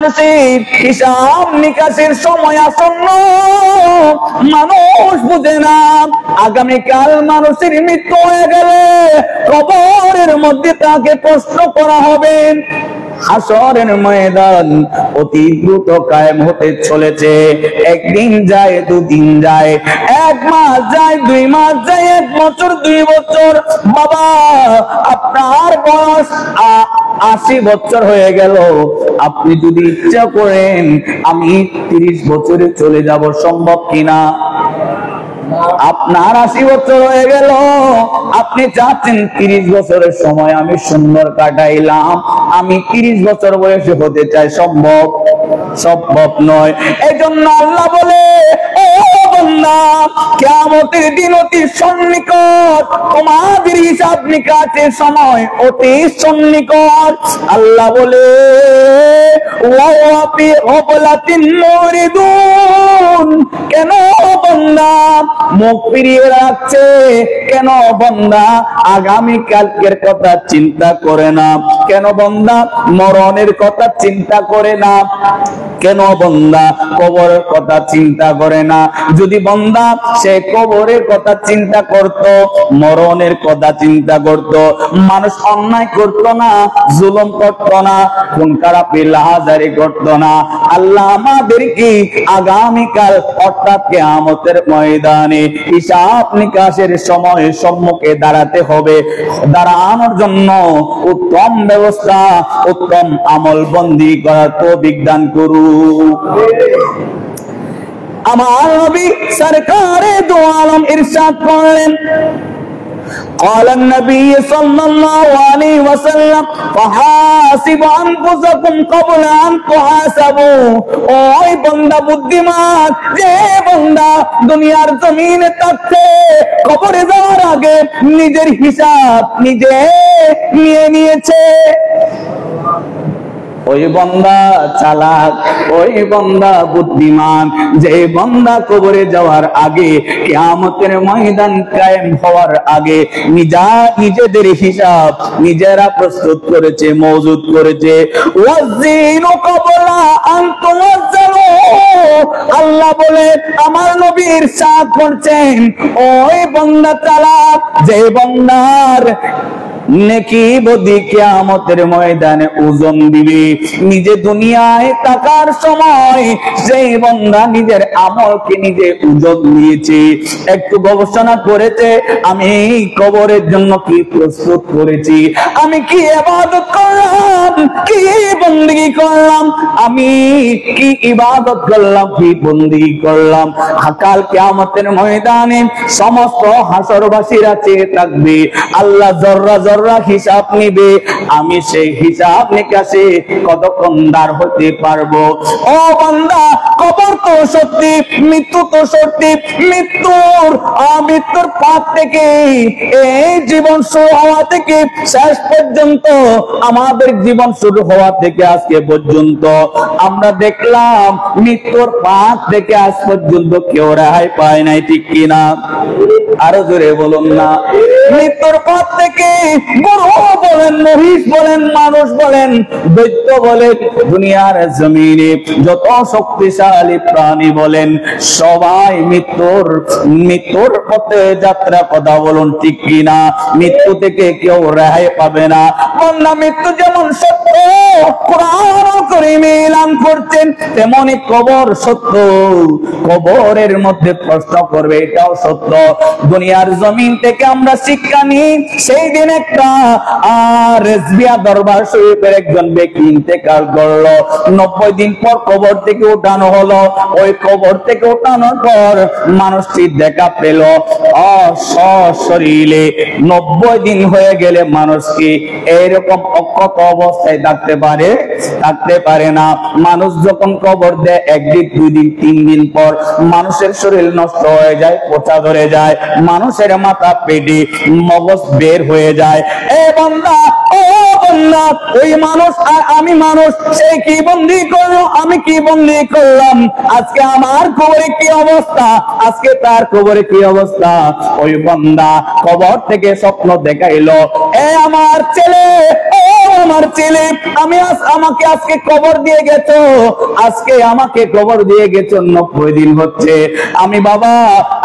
বলতেছি হিসাব নিকাশের সময় আসন্ন। মানুষ বুঝে না আগামীকাল মানুষের মৃত্যু হয়ে গেলে কবরের মধ্যে তাকে প্রশ্ন করা হবে। হাসরের ময়দান অতি দ্রুত কায়েম হতে চলেছে। একদিন যায়, দুদিন যায়, এক মাস যায়, 2 মাস যায়, 1 বছর, 2 বছর। বাবা আপনার বয়স 80 বছর হয়ে গেল, আপনি যদি ইচ্ছা করেন আমি 30 বছরে চলে যাব, সম্ভব কিনা? আপনার 80 বছর হয়ে গেল, আপনি চাচ্ছেন 30 বছরের সময় আমি সুন্দর কাটাইলাম, আমি 30 বছর বয়সে হতে চাই, সম্ভব? সম্ভব নয়। এই জন্য আল্লাহ বলে ও বান্দা কিয়ামতের দিন অতি সন্নিকট, তোমাদের হিসাব নিকাশের সময় অতি সন্নিকট। আল্লাহ বলে ওয়া ফি গফলাতিন মুরিদুন, কেন বান্দা মুখ ফিরিয়ে রাখছে? কেন বান্দা আগামী কালকের কথা চিন্তা করে না? কেন বান্দা মরণের কথা চিন্তা করে না? কেন বান্দা কবরের কথা চিন্তা করে না? যদি বান্দা সে কবরের কথা চিন্তা করত, মরণের কথা চিন্তা করত, মানুষ অন্যায় করত না, জুলুম করত না, খুন খারাপি লাহাজারি করত না, আল্লাহ আমাদেরকে আগামীকাল অর্থাৎ কিয়ামতের ময়দানে হিসাব নিকাশের সময় সম্মুখে দাঁড়াতে হবে। দাঁড়ানোর জন্য উত্তম ব্যবস্থা, উত্তম আমল বন্দী করার তৌফিক দান করুন। আমার নবী সরকারে দো আলম ইরশাদ করলেন قال النبي صلى الله عليه وسلم فحاسبوا أنفسكم قبل أن تحاسبوا। ওই বান্দা বুদ্ধিমান, যে বান্দা দুনিয়ার জমিনে থাকতে কবরে যাওয়ার আগে নিজের হিসাব নিজে নিয়ে নিয়েছে, ওই বান্দা চালাক, ওই বান্দা বুদ্ধিমান, যে বান্দা কবরে যাওয়ার আগে কিয়ামতের ময়দান কায়েম হওয়ার আগে নিজেদের হিসাব নিজেরা প্রস্তুত করেছে, মওজুদ করেছে। ওয়াজিনু ক্বাবলা আন তুনাজ্জালু, আল্লাহ বলে আমার নবী ইরশাদ করছেন ওই বান্দা চালাক, যে বান্দার নেকি বদি কিয়ামতের ময়দানে ওজন দিবে। নিজে দুনিয়ায় থাকার সময় সেই বান্দা নিজের আমলকে নিজে ওজন দিয়েছে, একটু গবেষণা করেছে, আমি কবরের জন্য কি প্রস্তুত করেছি, আমি কি ইবাদত করলাম, কি বندگی করলাম, আমি কি ইবাদত করলাম, কি বندگی করলাম। কাল কিয়ামতের ময়দানে সমস্ত হাসরবাসীরা চেয়ে থাকবে, আল্লাহ জররা হিসাব নিবে, আমি সেই হিসাব নিকাশে কতক্ষণ দাঁড় হতে পারবো? ও বান্দা কবর তো সত্যি, মৃত্যু তো সত্যি, মৃত্যুর পথ থেকে এই জীবন শুরু হওয়া থেকে শেষ পর্যন্ত, আমাদের জীবন শুরু হওয়া থেকে আজকে পর্যন্ত আমরা দেখলাম মৃত্যুর পথ থেকে আজ পর্যন্ত কেউ রেহাই পায় নাই, ঠিক কিনা? আরো জোরে বলুন না। মৃত্যুর পথ থেকে গরু বলেন, মহিষ বলেন, মানুষ বলেন, দৈত্য বলেন, দুনিয়ার জমিনে যত শক্তিশালী প্রাণী বলেন, সবাই মৃত্যুর পথে যাত্রা, কথা বলুন ঠিক কিনা? মৃত্যু থেকে কেউ রেহাই পাবে না। বন্যা মৃত্যু যেমন সত্য কোরআন কারীমে এলান করছেন, তেমনি কবর সত্য, কবরের মধ্যে প্রশ্ন করবে, এটাও সত্য। দুনিয়ার জমিন থেকে আমরা শিক্ষা নিই, সেই দিন একটা রেজবিয়া দরবার শরীফের একজন ব্যক্তি ইন্তেকাল করলো, 90 দিন পর কবর থেকে উঠানো হলো। ওই কবর থেকে উঠানোর পর মানুষটি দেখা পেল সশরীরে। 90 দিন হয়ে গেলে মানুষ কি এইরকম অক্ষত অবস্থায় থাকতে পারে? থাকতে পারে না। মানুষ যখন কবর দেয় 1 দিন, 2 দিন, 3 দিন পর মানুষের শরীর নষ্ট হয়ে যায়, পচা ধরে যায়, মানুষের মাথা পেটে মগজ বের হয়ে যায়। এ বান্দা, ও বান্দা, ওই মানুষ আর আমি মানুষ, সে কি বন্দী করলো, আমি কি বন্দী করলাম, আজকে আমার কবরে কি অবস্থা, আজকে তার কবরে কি অবস্থা। ওই বান্দা কবর থেকে স্বপ্ন দেখাইলো, এ আমার ছেলে, ও আমার ছেলে, আমাকে আজকে কবর দিয়ে গেছো, আজকে আমাকে কবর দিয়ে গেছো 90 দিন হচ্ছে। আমি বাবা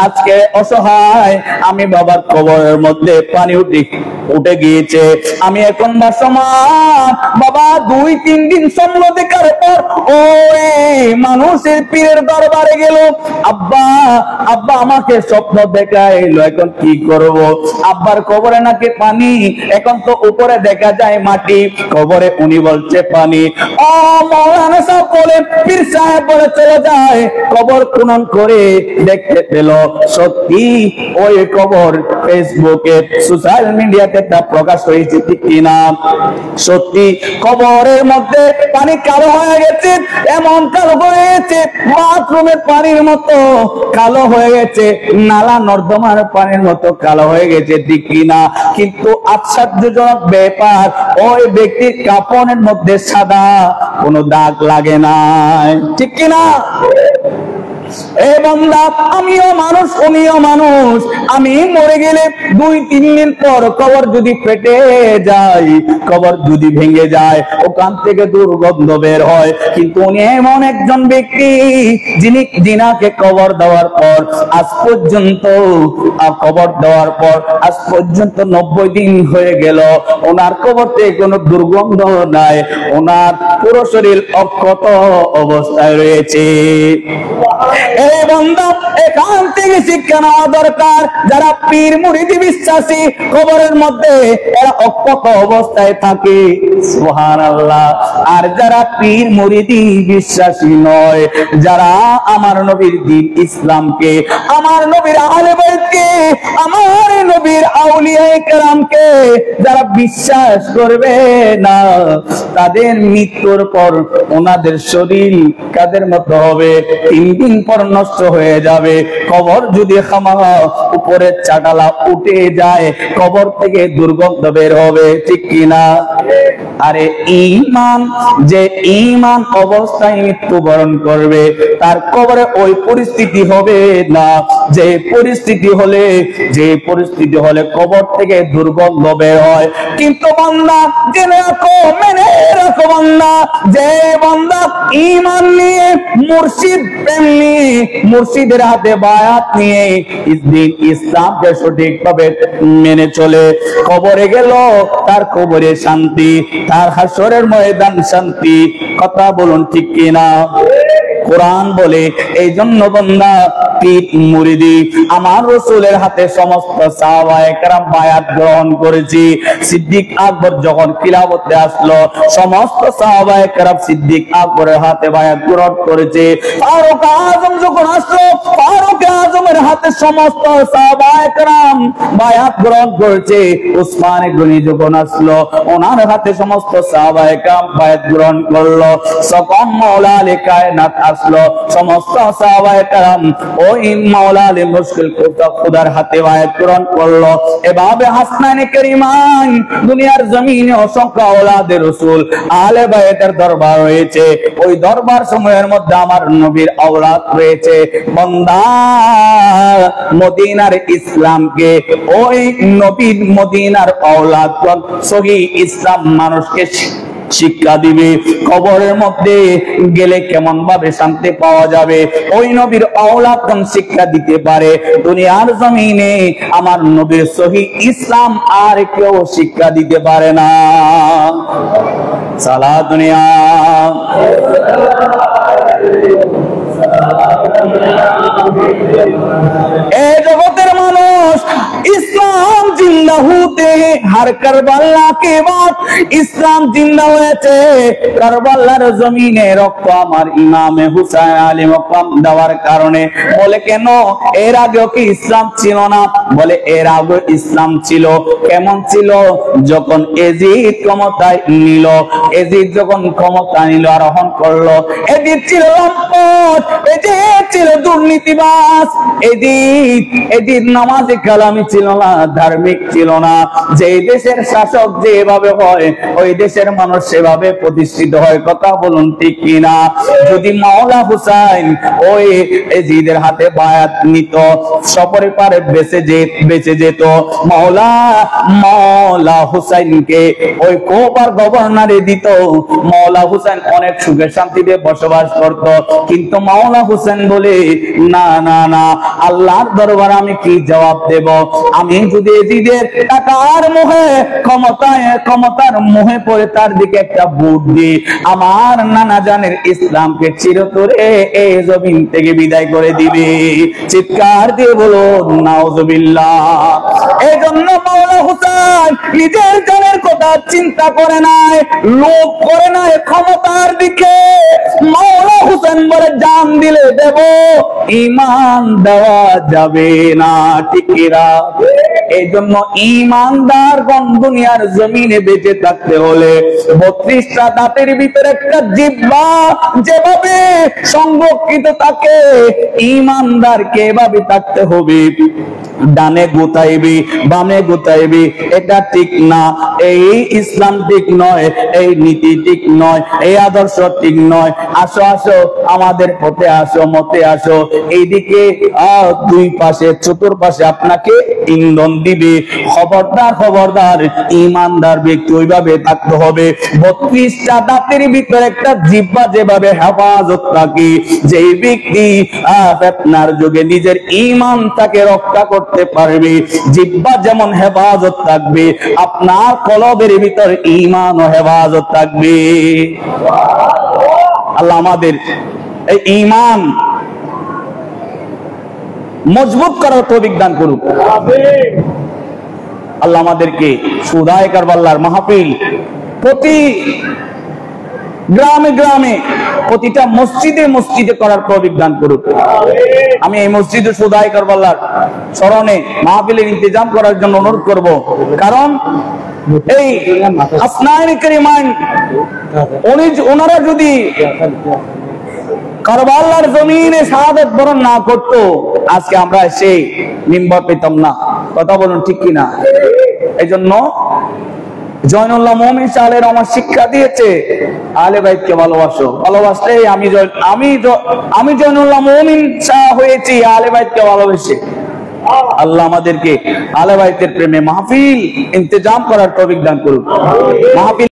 আজকে অসহায়, আমি বাবার কবরের মধ্যে পানি উঠে গিয়েছে, আমি এখন ভাসমান। বাবা 2-3 দিন স্বপ্ন দেখার পর ওই মানুষের পীরের দরবারে গেল, আব্বা আব্বা আমাকে স্বপ্ন দেখাইলো, এখন কি করব? আব্বার কবরে নাকি পানি, এখন তো উপরে দেখা যায় মাটি, কবরে উনি বলছে পানি। ও মাওলানা সাহেব বলে, পীর সাহেব বলে চলে যায়, কবর খনন করে দেখতে পেল সত্যি ওই কবর ফেসবুকে সোশ্যাল মিডিয়াতে তা প্রকাশ হয়েছে, ঠিক কিনা? সত্যি কবরের মধ্যে পানি কালো হয়ে গেছে, এমন কালো হয়েছে বাথরুমের পানির মতো কালো হয়ে গেছে, নালা নর্দমার পানির মতো কালো হয়ে গেছে, ঠিক কিনা? কিন্তু আশ্চর্যজনক ব্যাপার, ওই ব্যক্তির কাপড়ের মধ্যে সাদা কোনো দাগ লাগে নাই, ঠিক কিনা? এই বান্দা, আমিও মানুষ, উনিও মানুষ। আমি মরে গেলে 2-3 দিন পর কবর যদি ফেটে যায়, কবর যদি ভেঙে যায়, ওখান থেকে দুর্গন্ধ বের হয়। কিন্তু উনি এমন একজন ব্যক্তি যিনাকে কবর দেওয়ার পর আজ পর্যন্ত, কবর দেওয়ার পর আজ পর্যন্ত 90 দিন হয়ে গেল, ওনার কবর থেকে কোনো দুর্গন্ধ নাই, ওনার পুরো শরীর অক্ষত অবস্থায় রয়েছে। এই বান্দা, এখান থেকে শিক্ষা নেওয়া দরকার। যারা পীর মুরিদি বিশ্বাসী, কবরের মধ্যে এরা অক্ষত অবস্থায় থাকে, সুবহানাল্লাহ। আর যারা পীর মুরিদি বিশ্বাসী নয়, যারা আমার নবীর দ্বীন ইসলামকে, আমার নবীর আহলে বাইতকে, আমার নবীর আউলিয়ায়ে কেরামকে যারা বিশ্বাস করবে না, তাদের মৃত্যুর পর ওনাদের শরীর কাদের মতো হবে? 3 দিন পর নষ্ট হয়ে যাবে। কবর যদি উপরের চাটালা উঠে যায়, কবর থেকে দুর্গন্ধ বের হবে, ঠিক কিনা? আরে ঈমান, যে ঈমান অবস্থায় মৃত্যুবরণ করবে, তার কবরে ওই পরিস্থিতি হবে না যে পরিস্থিতি হলে কবর থেকে দুর্গন্ধ বের হয়। কিন্তু বান্দা জেনে রাখো, মেনে রাখো বান্দা, যে বান্দা ঈমান নিয়ে, মুর্শিদ প্রেম নিয়ে, মুর্শিদের হাতে বায়াত নিয়ে দ্বীন ইসলামকে সঠিকভাবে মেনে চলে, কবরে গেল, তার কবরে শান্তি, তার হাসরের ময়দান শান্তি। কথা বলুন, ঠিক কিনা? কোরআন বলে, এই জন্য বান্দা পীর মুরিদি আমার রাসূলের হাতে সমস্ত সাহাবায়ে কেরাম বায়াত গ্রহণ করেছি। সিদ্দিক আকবর যখন খিলাফতে আসলো, সমস্ত সাহাবায়ে কেরাম সিদ্দিক আকবরের হাতে বায়াত গ্রহণ করেছে। ফারুক আজম যখন আসলো, ফারুক আজমের হাতে সমস্ত সাহাবায়ে কেরাম বায়াত গ্রহণ করেছে। উসমান গনি যখন আসলো, ওনার হাতে সমস্ত সাহাবায়ে কেরাম বায়াত গ্রহণ করলো। সকম মাওলা আলী কায়নাত আসলো, সমস্ত সাহাবায়ে কেরাম ওই মাওলা আলী মুশকিল খোদার হাতে বায়াত গ্রহণ করলো। এভাবে হাসনাইনে কারিমাইন দুনিয়ার জমিনে অসংখ্য আওলাদে রাসূল আহলে বাইতের দরবার রয়েছে। ওই দরবার সময়ের মধ্যে আমার নবীর আওলাদ রয়েছে। বান্দা মদিনার ইসলামকে, ওই নবীর মদিনার আওলাদগণ সহি ইসলাম মানুষকে শিক্ষা দিবে। কবরের মধ্যে গেলে কেমন ভাবে শান্তি পাওয়া যাবে, ওই নবীর আওলাদগণ শিক্ষা দিতে পারে। দুনিয়ার জমিনে আমার নবীর সহি ইসলাম আর কেউ শিক্ষা দিতে পারে না। সালা দুনিয়া এই জগতের মানুষ, ইসলাম জিন্দা হতে हर करबला के बाद ইসলাম জিন্দা হয়েছে। কারবালার জমিনে রক্ত আমার ইমামে হুসাইন আলী মকরম দেওয়ার কারণে। বলে কেন? এর আগেও কি ইসলাম ছিল না? বলে এর আগে ইসলাম ছিল। কেমন ছিল? যখন এজিদ ক্ষমতায় নিল, এজিদ যখন ক্ষমতা নিল, আরোহণ করলো, এজিদ ছিল লম্পট, এজিদ ছিল দুর্নীতিবাজ, এজিদ নামাজি কালামি ছিল না, ধার্মিক ছিল না। যে দেশের শাসক যেভাবে হয় ওই দেশের মানুষ সেভাবে প্রতিষ্ঠিত হয়। কথা বলুন ঠিক কিনা? যদি মাওলা হুসাইন ওই এজিদের হাতে বায়াত নিত, সপরিবারে বেঁচে যেত, মাওলা হুসাইনকে ওই কোপার গভর্নরে দিত, মাওলা হুসাইন অনেক সুখে শান্তিতে বসবাস করত। কিন্তু মাওলা হুসাইন বলে, না না না, আল্লাহর দরবারে আমি কি জবাব দেব? আমি যদি এজিদের টাকার মোহে ক্ষমতার মোহে পড়ে তার দিকে একটা ভোট দিই, আমার নানা জানের ইসলামকে চিরতরে এই জমিন থেকে বিদায় করে দিবে। চিৎকার দিয়ে বলো নাউজুবিল্লাহ। এই জন্য মাওলা হুসাইন নিজের জানের কথা চিন্তা করে নাই, লোভ করে নাই ক্ষমতার দিকে। মাওলা হুসাইন বলে, জান দিলে দেব, ঈমান দেওয়া যাবে না। ঠিক কিনা? এই জন্য ঈমানদারগণ দুনিয়ার জমিনে বেঁচে থাকতে হলে 32টা দাঁতের ভিতরে একটা জিহ্বা যেভাবে সংরক্ষিত থাকে, ঈমানদারকে এভাবে থাকতে হবে। ডানে গুতাইবি বামে গুতাইবি, এটা ঠিক না। এই ইসলাম ঠিক নয়, এই নীতি ঠিক নয়, এই আদর্শ ঠিক নয়। আসো আসো, আমাদের পথে আসো, মতে আসো। এইদিকে দুই পাশে চতুর্পাশে আপনাকে ইন্ধন দিবে। খবরদার খবরদার, ঈমানদার ব্যক্তি ওইভাবে থাকতে হবে। 32টা দাঁতের ভিতরে একটা জিহ্বা যেভাবে হেফাজত থাকে, যেই ব্যক্তি ফিতনার যুগে নিজের ঈমান তাকে রক্ষা করতে পারবে, জিহ্বা যেমন হেফাজত থাকবে, আপনার কলবের ভিতর ঈমান ও হেফাজত থাকবে। আল্লাহ আমাদের এই ঈমান মজবুত করার তৌফিক দান করুক। আল্লাহ আমাদেরকে সুদায় কারবালার মাহফিল প্রতি গ্রামে গ্রামে, প্রতিটা মসজিদে মসজিদে করার তৌফিক দান করুক। আমি এই মসজিদে সুদায় কারবালার স্মরণে মাহফিলের ইন্তজাম করার জন্য অনুরোধ করব। কারণ এই আসনায়ে কারিমান ওনারা যদি কারবালার জমিনে শাহাদাত বরণ না করতো, আজকে আমরা সেই মিম্বর পেতাম না। কথা বলুন ঠিক কিনা? এই জন্য জয়নুল্লাহ মুমিন সাহেবের আমার শিক্ষা দিয়েছে, আহলে বাইতকে ভালোবাসো। ভালোবাসলে আমি জয়নুল্লাহ মুমিন শাহ হয়েছি আহলে বাইতকে ভালোবেসে। আল্লাহ আমাদেরকে আহলে বাইতের প্রেমে মাহফিল ইন্তজাম করার তৌফিক দান করুন। মাহফিল